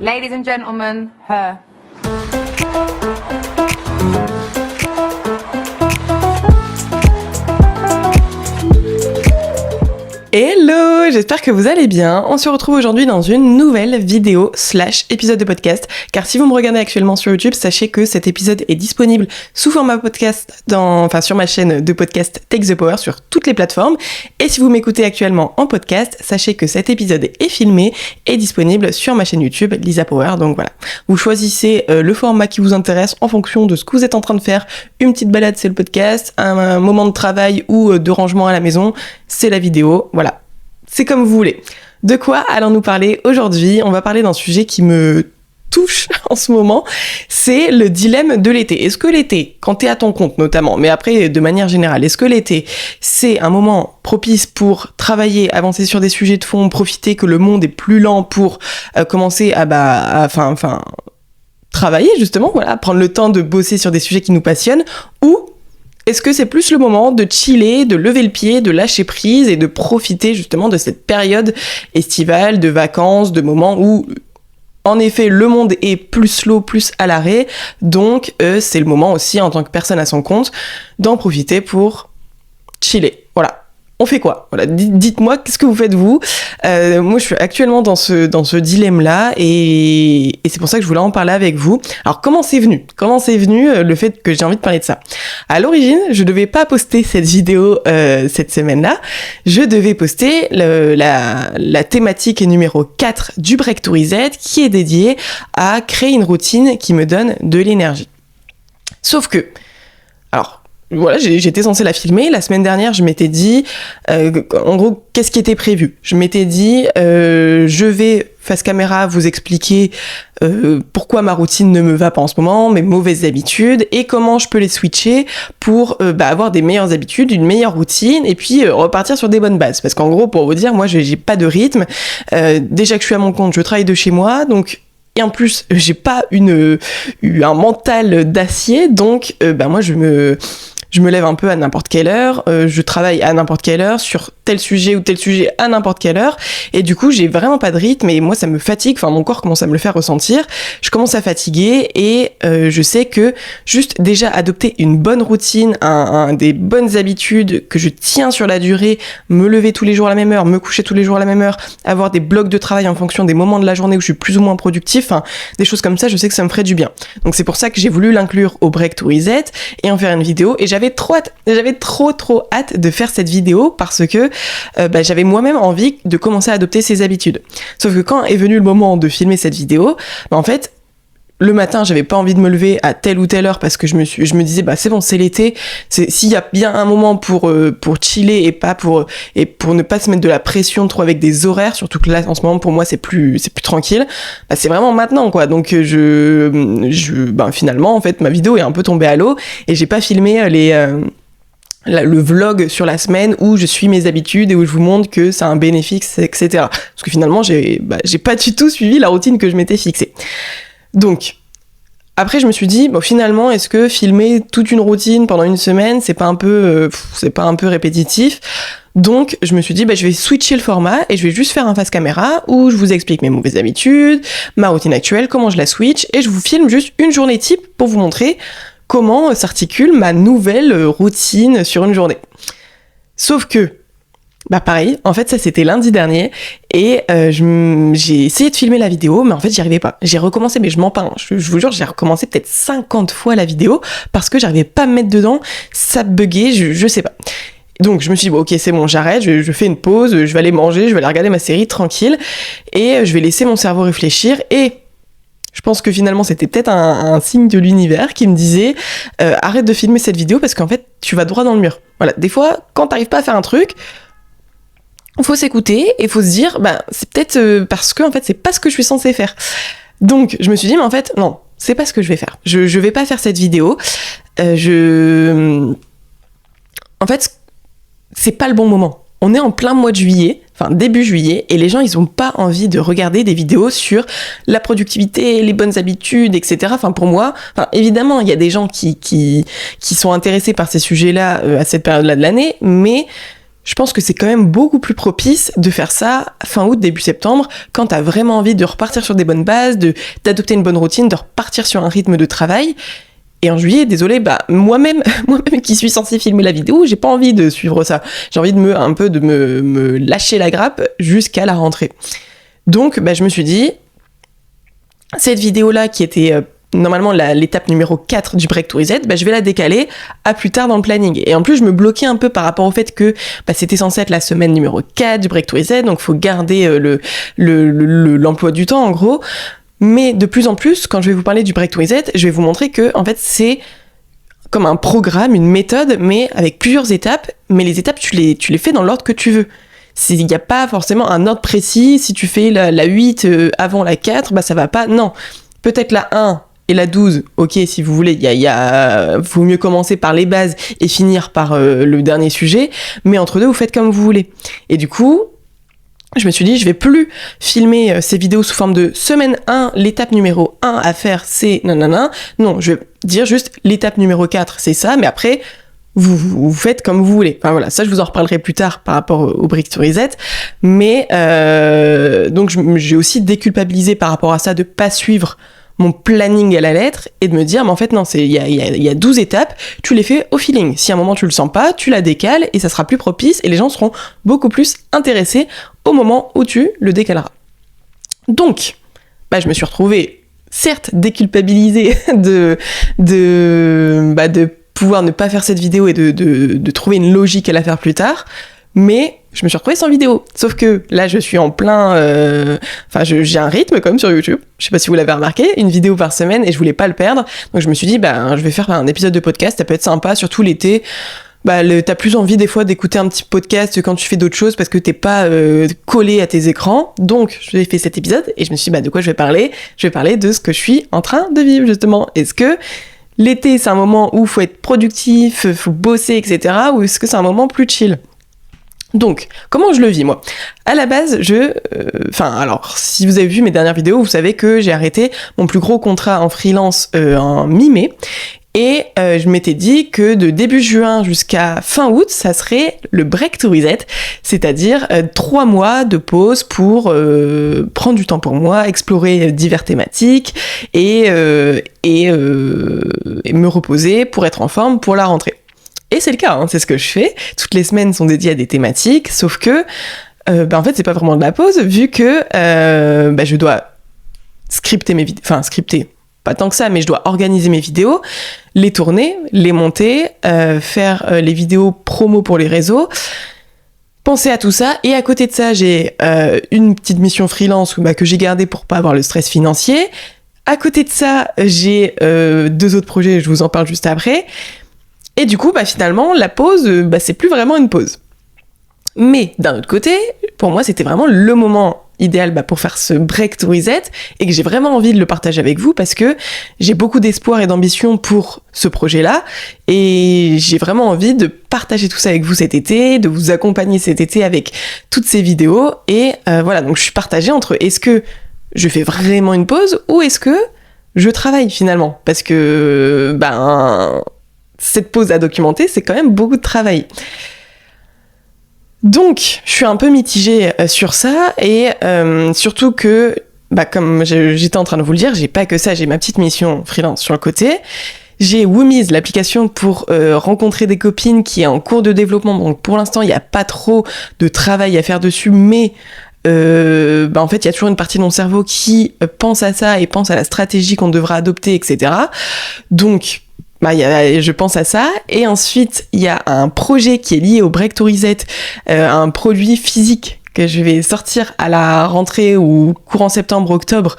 Ladies and gentlemen, her. Hello, j'espère que vous allez bien. On se retrouve aujourd'hui dans une nouvelle vidéo / épisode de podcast. Car si vous me regardez actuellement sur YouTube, sachez que cet épisode est disponible sous format podcast sur ma chaîne de podcast Take the Power sur toutes les plateformes. Et si vous m'écoutez actuellement en podcast, sachez que cet épisode est filmé et disponible sur ma chaîne YouTube Lisa Power. Donc voilà, vous choisissez le format qui vous intéresse en fonction de ce que vous êtes en train de faire. Une petite balade, c'est le podcast. Un moment de travail ou de rangement à la maison, c'est la vidéo. Voilà, c'est comme vous voulez. De quoi allons-nous parler aujourd'hui ? On va parler d'un sujet qui me touche en ce moment, c'est le dilemme de l'été. Est-ce que l'été, quand t'es à ton compte notamment, mais après de manière générale, est-ce que l'été, c'est un moment propice pour travailler, avancer sur des sujets de fond, profiter que le monde est plus lent pour commencer à travailler justement, voilà, prendre le temps de bosser sur des sujets qui nous passionnent, ou est-ce que c'est plus le moment de chiller, de lever le pied, de lâcher prise et de profiter justement de cette période estivale, de vacances, de moments où, en effet, le monde est plus slow, plus à l'arrêt. Donc, c'est le moment aussi, en tant que personne à son compte, d'en profiter pour chiller. Voilà. On fait quoi ? Voilà, dites-moi, qu'est-ce que vous faites vous ? Moi, je suis actuellement dans ce dilemme-là et c'est pour ça que je voulais en parler avec vous. Alors, comment c'est venu le fait que j'ai envie de parler de ça ? À l'origine, je devais pas poster cette vidéo cette semaine-là. Je devais poster la thématique numéro 4 du Break to Reset qui est dédiée à créer une routine qui me donne de l'énergie. Sauf que, alors, voilà, j'étais censée la filmer. La semaine dernière, je m'étais dit, en gros, qu'est-ce qui était prévu ? Je m'étais dit, je vais face caméra vous expliquer pourquoi ma routine ne me va pas en ce moment, mes mauvaises habitudes, et comment je peux les switcher pour avoir des meilleures habitudes, une meilleure routine, et puis repartir sur des bonnes bases. Parce qu'en gros, pour vous dire, moi, j'ai pas de rythme. Déjà que je suis à mon compte, je travaille de chez moi, donc... Et en plus, j'ai pas un mental d'acier, donc moi je me lève un peu à n'importe quelle heure, je travaille à n'importe quelle heure, sur tel sujet ou tel sujet à n'importe quelle heure, et du coup j'ai vraiment pas de rythme, et moi ça me fatigue, mon corps commence à me le faire ressentir, je commence à fatiguer, et je sais que juste déjà adopter une bonne routine, des bonnes habitudes que je tiens sur la durée, me lever tous les jours à la même heure, me coucher tous les jours à la même heure, avoir des blocs de travail en fonction des moments de la journée où je suis plus ou moins productif, des choses comme ça, je sais que ça me ferait du bien. Donc c'est pour ça que j'ai voulu l'inclure au Break to Reset et en faire une vidéo, et j'avais trop hâte de faire cette vidéo parce que j'avais moi-même envie de commencer à adopter ces habitudes. Sauf que quand est venu le moment de filmer cette vidéo, en fait, le matin, j'avais pas envie de me lever à telle ou telle heure parce que je me disais c'est bon, c'est l'été, s'il y a bien un moment pour chiller et pour ne pas se mettre de la pression trop avec des horaires, surtout que là en ce moment pour moi c'est plus tranquille, c'est vraiment maintenant quoi. Donc finalement en fait ma vidéo est un peu tombée à l'eau et j'ai pas filmé le vlog sur la semaine où je suis mes habitudes et où je vous montre que ça a un bénéfice, etc. Parce que finalement j'ai pas du tout suivi la routine que je m'étais fixée. Donc, après, je me suis dit, finalement, est-ce que filmer toute une routine pendant une semaine, c'est pas un peu répétitif ? Donc, je me suis dit, je vais switcher le format et je vais juste faire un face caméra où je vous explique mes mauvaises habitudes, ma routine actuelle, comment je la switch, et je vous filme juste une journée type pour vous montrer comment s'articule ma nouvelle routine sur une journée. Sauf que, pareil, en fait ça c'était lundi dernier et j'ai essayé de filmer la vidéo mais en fait j'y arrivais pas. J'ai recommencé, mais je mens pas, je vous jure, j'ai recommencé peut-être 50 fois la vidéo parce que j'arrivais pas à me mettre dedans, ça buguait, je sais pas. Donc je me suis dit ok c'est bon, j'arrête, je fais une pause, je vais aller manger, je vais aller regarder ma série tranquille et je vais laisser mon cerveau réfléchir. Et je pense que finalement c'était peut-être un signe de l'univers qui me disait arrête de filmer cette vidéo parce qu'en fait tu vas droit dans le mur. Voilà, des fois quand t'arrives pas à faire un truc, il faut s'écouter et il faut se dire c'est peut-être parce que en fait c'est pas ce que je suis censée faire. Donc je me suis dit mais en fait non, c'est pas ce que je vais faire. Je vais pas faire cette vidéo. En fait c'est pas le bon moment. On est en plein mois de juillet, début juillet, et les gens ils ont pas envie de regarder des vidéos sur la productivité, les bonnes habitudes, etc. Pour moi, évidemment il y a des gens qui sont intéressés par ces sujets-là à cette période-là de l'année, mais je pense que c'est quand même beaucoup plus propice de faire ça fin août, début septembre, quand t'as vraiment envie de repartir sur des bonnes bases, d'adopter une bonne routine, de repartir sur un rythme de travail. Et en juillet, désolé, moi-même qui suis censée filmer la vidéo, j'ai pas envie de suivre ça. J'ai envie de me lâcher la grappe jusqu'à la rentrée. Donc, je me suis dit, cette vidéo-là qui était normalement l'étape numéro 4 du Break to Reset, je vais la décaler à plus tard dans le planning. Et en plus, je me bloquais un peu par rapport au fait que c'était censé être la semaine numéro 4 du Break to Reset, donc faut garder l'emploi du temps en gros. Mais de plus en plus, quand je vais vous parler du Break to Reset, je vais vous montrer que en fait c'est comme un programme, une méthode, mais avec plusieurs étapes. Mais les étapes, tu les fais dans l'ordre que tu veux. Il n'y a pas forcément un ordre précis. Si tu fais la 8 avant la 4, ça va pas. Non, peut-être la 1 et la 12, ok, si vous voulez, vaut mieux commencer par les bases et finir par le dernier sujet. Mais entre deux, vous faites comme vous voulez. Et du coup, je me suis dit, je vais plus filmer ces vidéos sous forme de semaine 1, l'étape numéro 1 à faire, c'est nanana. Non, je vais dire juste l'étape numéro 4, c'est ça, mais après, vous faites comme vous voulez. Enfin voilà, ça je vous en reparlerai plus tard par rapport au Break to Reset. Mais donc j'ai aussi déculpabilisé par rapport à ça de pas suivre mon planning à la lettre et de me dire, mais en fait non, il y a 12 étapes, tu les fais au feeling. Si à un moment tu le sens pas, tu la décales et ça sera plus propice et les gens seront beaucoup plus intéressés au moment où tu le décaleras. Donc, je me suis retrouvée, certes, déculpabilisée de pouvoir ne pas faire cette vidéo et de trouver une logique à la faire plus tard, mais je me suis retrouvée sans vidéo. Sauf que là, je suis en plein... j'ai un rythme comme sur YouTube. Je sais pas si vous l'avez remarqué, une vidéo par semaine et je voulais pas le perdre. Donc je me suis dit, je vais faire un épisode de podcast, ça peut être sympa, surtout l'été. T'as plus envie des fois d'écouter un petit podcast quand tu fais d'autres choses parce que t'es pas collé à tes écrans. Donc j'ai fait cet épisode et je me suis dit, de quoi je vais parler ? Je vais parler de ce que je suis en train de vivre justement. Est-ce que l'été c'est un moment où faut être productif, faut bosser, etc. ou est-ce que c'est un moment plus chill ? Donc, comment je le vis, moi ? À la base, alors, si vous avez vu mes dernières vidéos, vous savez que j'ai arrêté mon plus gros contrat en freelance en mi-mai. Et je m'étais dit que de début juin jusqu'à fin août, ça serait le Break to Reset, c'est-à-dire 3 mois de pause pour prendre du temps pour moi, explorer diverses thématiques et me reposer pour être en forme pour la rentrée. Et c'est le cas, c'est ce que je fais. Toutes les semaines sont dédiées à des thématiques, sauf que, en fait, c'est pas vraiment de la pause, vu que je dois scripter mes vidéos, scripter, pas tant que ça, mais je dois organiser mes vidéos, les tourner, les monter, faire les vidéos promo pour les réseaux, penser à tout ça. Et à côté de ça, j'ai une petite mission freelance que j'ai gardée pour pas avoir le stress financier. À côté de ça, j'ai 2 autres projets, je vous en parle juste après. Et du coup, finalement, la pause, c'est plus vraiment une pause. Mais d'un autre côté, pour moi, c'était vraiment le moment idéal pour faire ce Break to Reset et que j'ai vraiment envie de le partager avec vous parce que j'ai beaucoup d'espoir et d'ambition pour ce projet-là et j'ai vraiment envie de partager tout ça avec vous cet été, de vous accompagner cet été avec toutes ces vidéos et voilà, donc je suis partagée entre est-ce que je fais vraiment une pause ou est-ce que je travaille finalement parce que cette pause à documenter, c'est quand même beaucoup de travail. Donc, je suis un peu mitigée sur ça, et surtout que, comme j'étais en train de vous le dire, j'ai pas que ça, j'ai ma petite mission freelance sur le côté. J'ai Woomies, l'application pour rencontrer des copines qui est en cours de développement, donc pour l'instant, il n'y a pas trop de travail à faire dessus, mais en fait, il y a toujours une partie de mon cerveau qui pense à ça et pense à la stratégie qu'on devra adopter, etc. Donc, je pense à ça. Et ensuite, il y a un projet qui est lié au Break to Reset, un produit physique que je vais sortir à la rentrée ou courant septembre-octobre,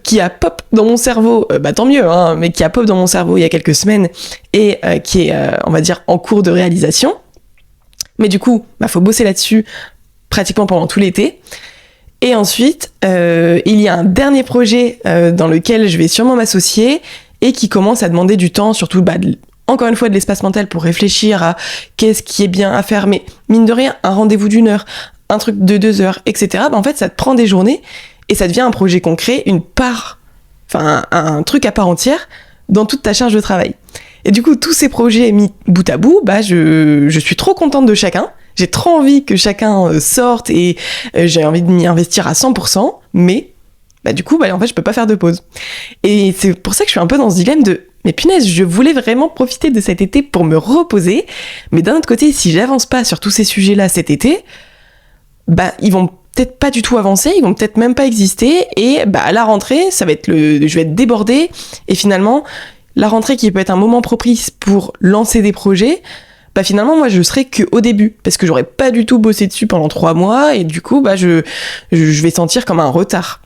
qui a pop dans mon cerveau, tant mieux, mais qui a pop dans mon cerveau il y a quelques semaines et qui est, on va dire, en cours de réalisation. Mais du coup, faut bosser là-dessus pratiquement pendant tout l'été. Et ensuite, il y a un dernier projet dans lequel je vais sûrement m'associer et qui commence à demander du temps, surtout, encore une fois, de l'espace mental pour réfléchir à qu'est-ce qui est bien à faire. Mais mine de rien, un rendez-vous d'1 heure, un truc de 2 heures, etc., en fait, ça te prend des journées et ça devient un projet concret, un truc à part entière dans toute ta charge de travail. Et du coup, tous ces projets mis bout à bout, bah, je suis trop contente de chacun. J'ai trop envie que chacun sorte et j'ai envie de m'y investir à 100%, mais bah, du coup, bah, en fait, je peux pas faire de pause. Et c'est pour ça que je suis un peu dans ce dilemme de mais punaise, je voulais vraiment profiter de cet été pour me reposer, mais d'un autre côté, si j'avance pas sur tous ces sujets-là cet été, bah, ils vont peut-être pas du tout avancer, ils vont peut-être même pas exister, et bah, à la rentrée, je vais être débordée, et finalement, la rentrée qui peut être un moment propice pour lancer des projets, bah finalement moi je serai qu'au début, parce que j'aurais pas du tout bossé dessus pendant 3 mois, et du coup bah je vais sentir comme un retard.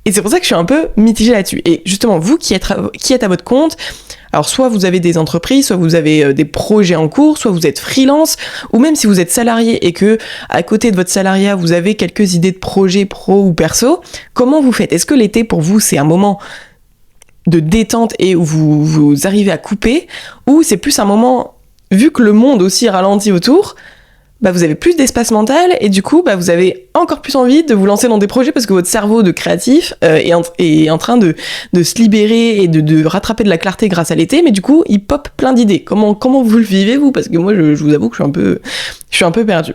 Et c'est pour ça que je suis un peu mitigée là-dessus. Et justement, vous qui êtes à votre compte, alors soit vous avez des entreprises, soit vous avez des projets en cours, soit vous êtes freelance, ou même si vous êtes salarié et que à côté de votre salariat, vous avez quelques idées de projets pro ou perso, comment vous faites ? Est-ce que l'été pour vous c'est un moment de détente et où vous arrivez à couper, ou c'est plus un moment, vu que le monde aussi ralentit autour, bah vous avez plus d'espace mental et du coup bah vous avez encore plus envie de vous lancer dans des projets parce que votre cerveau de créatif est en train de se libérer et de rattraper de la clarté grâce à l'été, mais du coup il pop plein d'idées. Comment vous le vivez vous ? Parce que moi je vous avoue que je suis un peu perdue.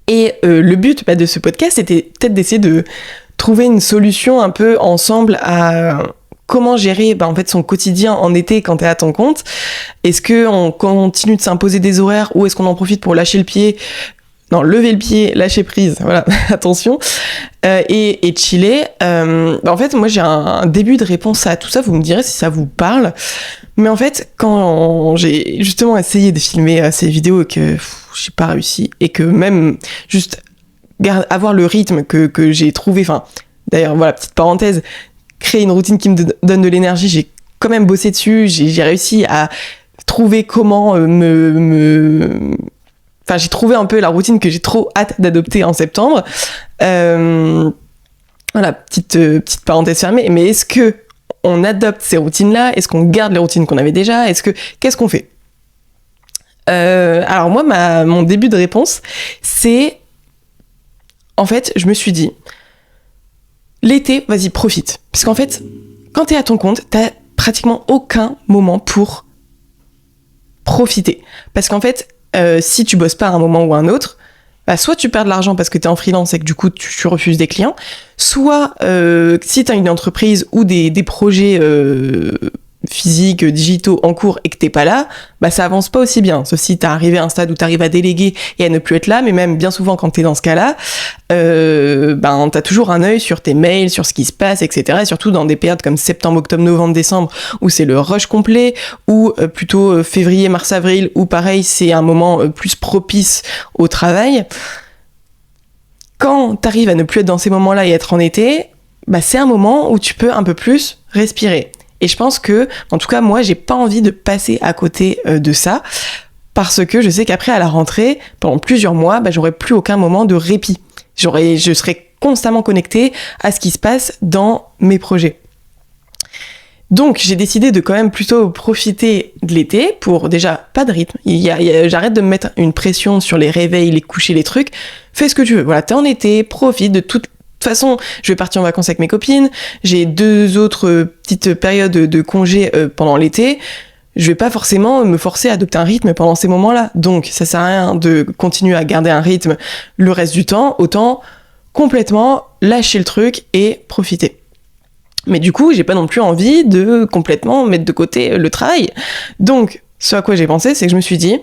Et le but de ce podcast c'était peut-être d'essayer de trouver une solution un peu ensemble à comment gérer en fait son quotidien en été quand t'es à ton compte. Est-ce qu'on continue de s'imposer des horaires ou est-ce qu'on en profite pour lâcher le pied ? Non, lever le pied, lâcher prise, voilà, attention, et chiller. En fait, moi j'ai un début de réponse à tout ça, vous me direz si ça vous parle. Mais en fait, quand j'ai justement essayé de filmer ces vidéos et que j'ai pas réussi, et que même juste avoir le rythme que j'ai trouvé, d'ailleurs, voilà, petite parenthèse, créer une routine qui me donne de l'énergie, j'ai quand même bossé dessus, j'ai réussi à trouver comment j'ai trouvé un peu la routine que j'ai trop hâte d'adopter en septembre. Voilà, petite parenthèse fermée, mais est-ce que on adopte ces routines-là ? Est-ce qu'on garde les routines qu'on avait déjà ? Qu'est-ce qu'on fait ? Alors moi, mon début de réponse, c'est... En fait, je me suis dit... L'été, vas-y, profite. Parce qu'en fait, quand t'es à ton compte, t'as pratiquement aucun moment pour profiter. Parce qu'en fait, si tu bosses pas à un moment ou à un autre, bah, soit tu perds de l'argent parce que t'es en freelance et que du coup tu refuses des clients, soit si t'as une entreprise ou des projets physiques, digitaux en cours et que t'es pas là, bah ça avance pas aussi bien. Sauf si t'es arrivé à un stade où t'arrives à déléguer et à ne plus être là, mais même bien souvent quand t'es dans ce cas-là, t'as toujours un œil sur tes mails, sur ce qui se passe, etc. Et surtout dans des périodes comme septembre, octobre, novembre, décembre, où c'est le rush complet, ou plutôt février, mars, avril, où pareil, c'est un moment plus propice au travail. Quand t'arrives à ne plus être dans ces moments-là et être en été, bah c'est un moment où tu peux un peu plus respirer. Et je pense que, en tout cas, moi, j'ai pas envie de passer à côté de ça, parce que je sais qu'après, à la rentrée, pendant plusieurs mois, bah, j'aurai plus aucun moment de répit. Je serai constamment connectée à ce qui se passe dans mes projets. Donc, j'ai décidé de quand même plutôt profiter de l'été pour, déjà, pas de rythme. J'arrête de me mettre une pression sur les réveils, les couchers, les trucs. Fais ce que tu veux. Voilà, t'es en été, profite de toute... De toute façon, je vais partir en vacances avec mes copines, j'ai 2 autres petites périodes de congés pendant l'été, je vais pas forcément me forcer à adopter un rythme pendant ces moments-là. Donc, ça sert à rien de continuer à garder un rythme le reste du temps, autant complètement lâcher le truc et profiter. Mais du coup, j'ai pas non plus envie de complètement mettre de côté le travail. Donc, ce à quoi j'ai pensé, c'est que je me suis dit...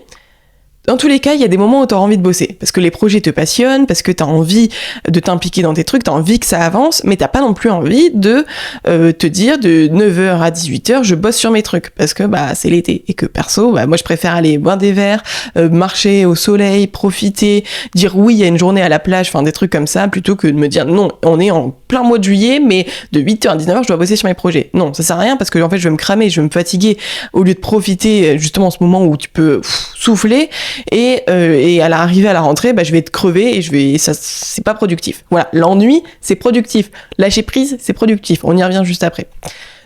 Dans tous les cas, il y a des moments où t'as envie de bosser, parce que les projets te passionnent, parce que t'as envie de t'impliquer dans tes trucs, t'as envie que ça avance, mais t'as pas non plus envie de te dire de 9h à 18h, je bosse sur mes trucs, parce que c'est l'été, et que perso, moi je préfère aller boire des verres, marcher au soleil, profiter, dire oui, il y a une journée à la plage, des trucs comme ça, plutôt que de me dire non, on est en plein mois de juillet, mais de 8h à 19h, je dois bosser sur mes projets. Non, ça sert à rien, parce que en fait, je vais me cramer, je vais me fatiguer, au lieu de profiter justement ce moment où tu peux souffler, et à l'arrivée à la rentrée, je vais être crevé et ça, c'est pas productif. Voilà, l'ennui, c'est productif. Lâcher prise, c'est productif. On y revient juste après.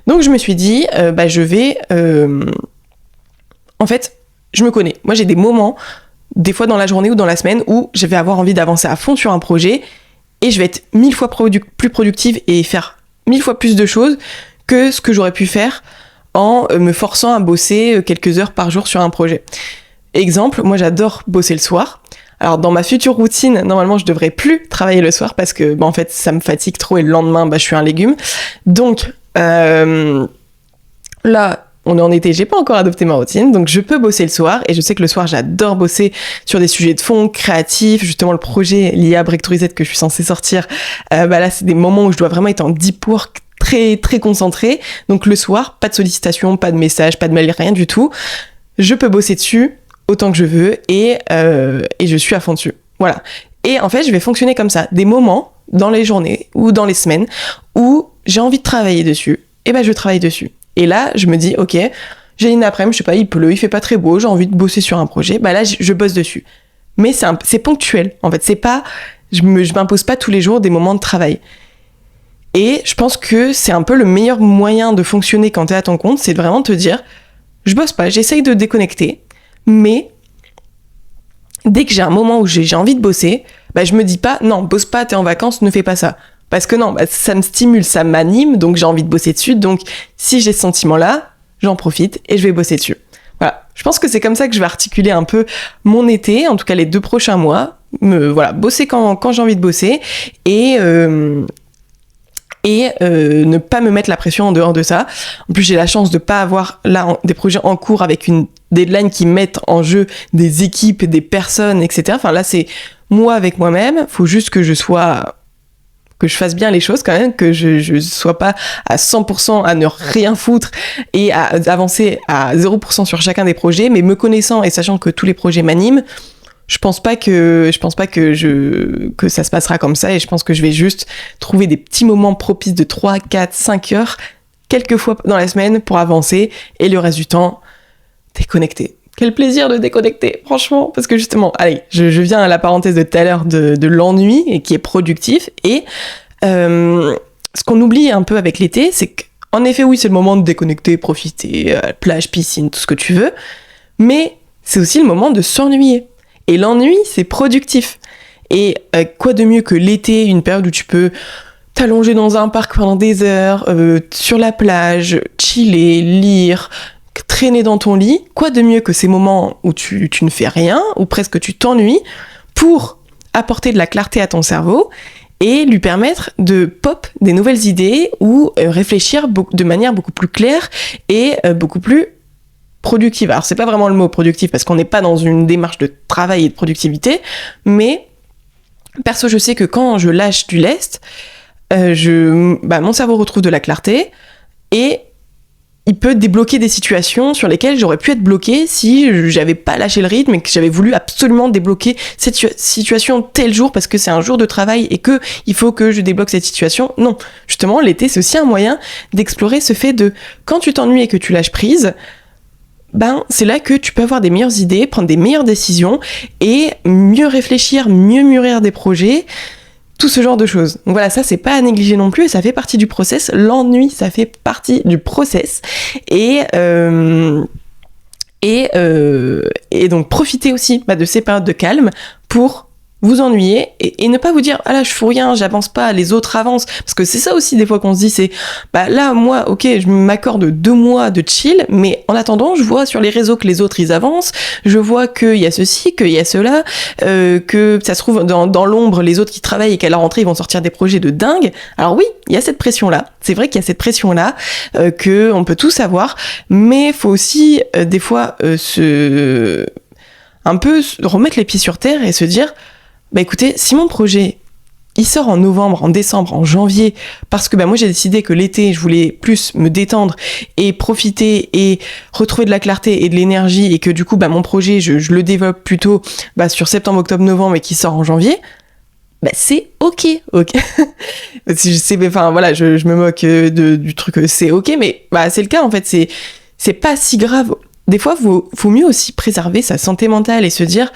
Donc je me suis dit, je vais... En fait, je me connais. Moi, j'ai des moments, des fois dans la journée ou dans la semaine, où je vais avoir envie d'avancer à fond sur un projet et je vais être 1000 fois plus productive et faire 1000 fois plus de choses que ce que j'aurais pu faire en me forçant à bosser quelques heures par jour sur un projet. Exemple, moi j'adore bosser le soir. Alors dans ma future routine, normalement je devrais plus travailler le soir parce que en fait ça me fatigue trop et le lendemain je suis un légume. Donc là on est en été, j'ai pas encore adopté ma routine, donc je peux bosser le soir, et je sais que le soir j'adore bosser sur des sujets de fond, créatifs, justement le projet lié à Breakthrough Z que je suis censée sortir, là c'est des moments où je dois vraiment être en deep work, très très concentré, donc le soir, pas de sollicitations, pas de messages, pas de mails, rien du tout, je peux bosser dessus autant que je veux, et je suis à fond dessus, voilà. Et en fait je vais fonctionner comme ça, des moments dans les journées ou dans les semaines où j'ai envie de travailler dessus, et je travaille dessus. Et là, je me dis, ok, j'ai une après-midi, je sais pas, il pleut, il fait pas très beau, j'ai envie de bosser sur un projet, là, je bosse dessus. Mais c'est ponctuel, en fait, c'est pas, je m'impose pas tous les jours des moments de travail. Et je pense que c'est un peu le meilleur moyen de fonctionner quand t'es à ton compte, c'est de vraiment te dire, je bosse pas, j'essaye de déconnecter, mais dès que j'ai un moment où j'ai envie de bosser, je me dis pas, non, bosse pas, t'es en vacances, ne fais pas ça. Parce que non, ça me stimule, ça m'anime, donc j'ai envie de bosser dessus. Donc si j'ai ce sentiment-là, j'en profite et je vais bosser dessus. Voilà, je pense que c'est comme ça que je vais articuler un peu mon été, en tout cas les 2 prochains mois. Bosser quand j'ai envie de bosser et ne pas me mettre la pression en dehors de ça. En plus, j'ai la chance de pas avoir là des projets en cours avec une deadline qui mettent en jeu des équipes, des personnes, etc. Enfin là, c'est moi avec moi-même. Faut juste que je fasse bien les choses quand même, que je sois pas à 100% à ne rien foutre et à avancer à 0% sur chacun des projets, mais me connaissant et sachant que tous les projets m'animent, je pense pas que ça se passera comme ça, et je pense que je vais juste trouver des petits moments propices de 3, 4, 5 heures, quelques fois dans la semaine pour avancer, et le reste du temps, déconnecter. Quel plaisir de déconnecter, franchement, parce que justement, allez, je viens à la parenthèse de tout à l'heure de l'ennui, et qui est productif, et ce qu'on oublie un peu avec l'été, c'est qu'en effet, oui, c'est le moment de déconnecter, profiter, plage, piscine, tout ce que tu veux, mais c'est aussi le moment de s'ennuyer. Et l'ennui, c'est productif. Et quoi de mieux que l'été, une période où tu peux t'allonger dans un parc pendant des heures, sur la plage, chiller, lire, traîner dans ton lit, quoi de mieux que ces moments où tu ne fais rien, ou presque tu t'ennuies, pour apporter de la clarté à ton cerveau et lui permettre de pop des nouvelles idées ou réfléchir de manière beaucoup plus claire et beaucoup plus productive. Alors c'est pas vraiment le mot productif parce qu'on n'est pas dans une démarche de travail et de productivité, mais perso je sais que quand je lâche du lest, mon cerveau retrouve de la clarté et il peut débloquer des situations sur lesquelles j'aurais pu être bloquée si j'avais pas lâché le rythme et que j'avais voulu absolument débloquer cette situation tel jour parce que c'est un jour de travail et que il faut que je débloque cette situation. Non, justement, l'été, c'est aussi un moyen d'explorer ce fait de quand tu t'ennuies et que tu lâches prise, c'est là que tu peux avoir des meilleures idées, prendre des meilleures décisions et mieux réfléchir, mieux mûrir des projets, tout ce genre de choses. Donc voilà, ça c'est pas à négliger non plus et ça fait partie du process. L'ennui, ça fait partie du process et donc profitez aussi de ces périodes de calme pour vous ennuyer et ne pas vous dire ah là je fous rien, j'avance pas, les autres avancent, parce que c'est ça aussi des fois qu'on se dit, c'est là moi ok je m'accorde 2 mois de chill, mais en attendant je vois sur les réseaux que les autres ils avancent, je vois qu'il y a ceci, qu'il y a cela, que ça se trouve dans l'ombre les autres qui travaillent et qu'à la rentrée ils vont sortir des projets de dingue. Alors oui, il y a cette pression là, c'est vrai qu'il y a cette pression là que on peut tous avoir, mais faut aussi des fois un peu remettre les pieds sur terre et se dire écoutez, si mon projet il sort en novembre, en décembre, en janvier, parce que moi j'ai décidé que l'été je voulais plus me détendre et profiter et retrouver de la clarté et de l'énergie et que du coup mon projet je le développe plutôt sur septembre, octobre, novembre et qui sort en janvier, c'est ok. Je me moque du truc c'est ok, mais c'est le cas en fait, c'est pas si grave. Des fois faut mieux aussi préserver sa santé mentale et se dire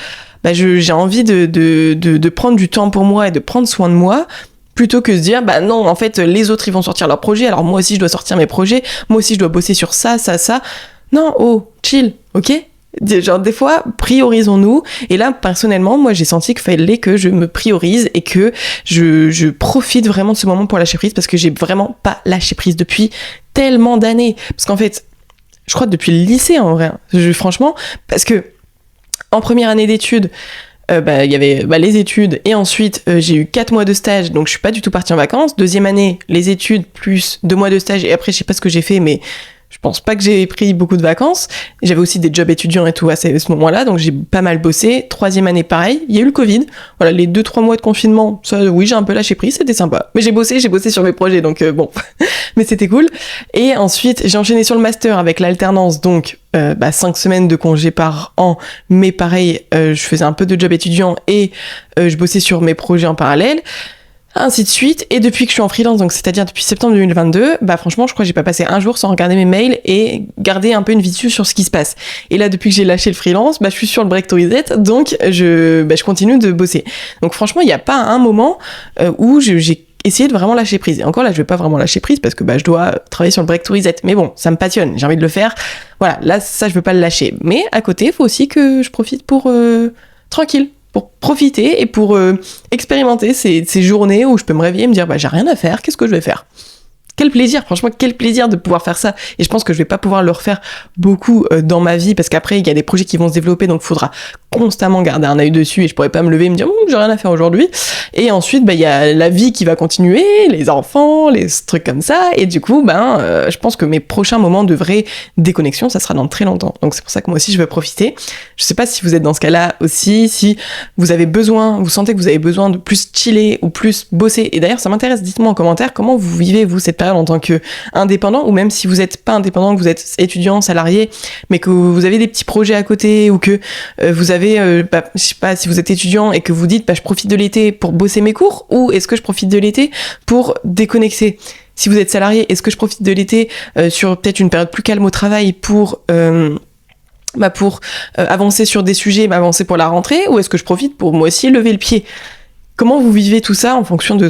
j'ai envie de prendre du temps pour moi et de prendre soin de moi, plutôt que de se dire non en fait les autres ils vont sortir leurs projets, alors moi aussi je dois sortir mes projets, moi aussi je dois bosser sur ça. Non, chill, ok. Genre des fois priorisons-nous, et là personnellement moi j'ai senti qu'il fallait que je me priorise et que je profite vraiment de ce moment pour lâcher prise, parce que j'ai vraiment pas lâché prise depuis tellement d'années, parce qu'en fait je crois depuis le lycée en vrai. Franchement, parce que en première année d'études, il y avait les études et ensuite j'ai eu 4 mois de stage, donc je suis pas du tout partie en vacances. Deuxième année, les études plus 2 mois de stage et après je sais pas ce que j'ai fait, mais je pense pas que j'ai pris beaucoup de vacances. J'avais aussi des jobs étudiants et tout à ce moment-là, donc j'ai pas mal bossé. Troisième année, pareil. Il y a eu le Covid. Voilà, les 2-3 mois de confinement, ça, oui, j'ai un peu lâché prise, c'était sympa. Mais j'ai bossé sur mes projets, donc bon. Mais c'était cool. Et ensuite, j'ai enchaîné sur le master avec l'alternance, donc 5 semaines de congé par an. Mais pareil, je faisais un peu de job étudiant et je bossais sur mes projets en parallèle. Ainsi de suite, et depuis que je suis en freelance, donc c'est-à-dire depuis septembre 2022, franchement je crois que j'ai pas passé un jour sans regarder mes mails et garder un peu une visu sur ce qui se passe. Et là depuis que j'ai lâché le freelance, je suis sur le Break to Reset, donc je continue de bosser. Donc franchement il n'y a pas un moment où j'ai essayé de vraiment lâcher prise. Et encore là je vais pas vraiment lâcher prise parce que je dois travailler sur le Break to Reset, mais bon ça me passionne, j'ai envie de le faire, voilà, là ça je veux pas le lâcher. Mais à côté il faut aussi que je profite pour tranquille, pour profiter et pour expérimenter ces journées où je peux me réveiller et me dire j'ai rien à faire, qu'est-ce que je vais faire ? Quel plaisir, franchement, quel plaisir de pouvoir faire ça. Et je pense que je vais pas pouvoir le refaire beaucoup dans ma vie parce qu'après, il y a des projets qui vont se développer, donc il faudra constamment garder un œil dessus et je pourrais pas me lever et me dire j'ai rien à faire aujourd'hui. Et ensuite, il y a la vie qui va continuer, les enfants, les trucs comme ça. Et du coup, je pense que mes prochains moments de vraie déconnexion, ça sera dans très longtemps. Donc c'est pour ça que moi aussi, je veux profiter. Je sais pas si vous êtes dans ce cas-là aussi, si vous avez besoin, vous sentez que vous avez besoin de plus chiller ou plus bosser. Et d'ailleurs, ça m'intéresse, dites-moi en commentaire comment vous vivez, vous, cette période en tant qu'indépendant, ou même si vous n'êtes pas indépendant, que vous êtes étudiant, salarié, mais que vous avez des petits projets à côté, ou que vous avez, je sais pas, si vous êtes étudiant et que vous dites je profite de l'été pour bosser mes cours, ou est-ce que je profite de l'été pour déconnecter ? Si vous êtes salarié, est-ce que je profite de l'été sur peut-être une période plus calme au travail pour avancer sur des sujets, avancer pour la rentrée, ou est-ce que je profite pour moi aussi lever le pied ? Comment vous vivez tout ça en fonction de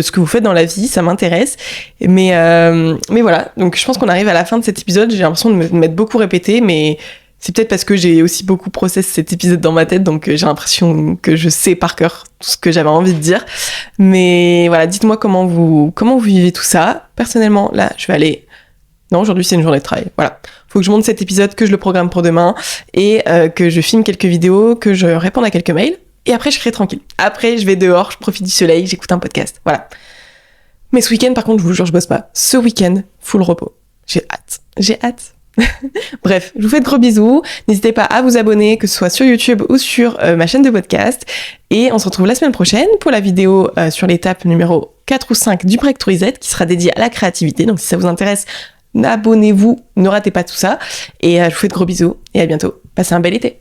ce que vous faites dans la vie, ça m'intéresse. Mais voilà, donc je pense qu'on arrive à la fin de cet épisode. J'ai l'impression de m'être beaucoup répété, mais c'est peut-être parce que j'ai aussi beaucoup processé cet épisode dans ma tête, donc j'ai l'impression que je sais par cœur tout ce que j'avais envie de dire. Mais voilà, dites-moi comment vous vivez tout ça. Personnellement, là, je vais aller... Non, aujourd'hui, c'est une journée de travail. Voilà. Faut que je monte cet épisode, que je le programme pour demain, et que je filme quelques vidéos, que je réponde à quelques mails. Et après, je serai tranquille. Après, je vais dehors, je profite du soleil, j'écoute un podcast. Voilà. Mais ce week-end, par contre, je vous jure, je bosse pas. Ce week-end, full repos. J'ai hâte. Bref, je vous fais de gros bisous. N'hésitez pas à vous abonner, que ce soit sur YouTube ou sur ma chaîne de podcast. Et on se retrouve la semaine prochaine pour la vidéo sur l'étape numéro 4 ou 5 du Break to Reset qui sera dédiée à la créativité. Donc si ça vous intéresse, abonnez-vous, ne ratez pas tout ça. Et je vous fais de gros bisous et à bientôt. Passez un bel été.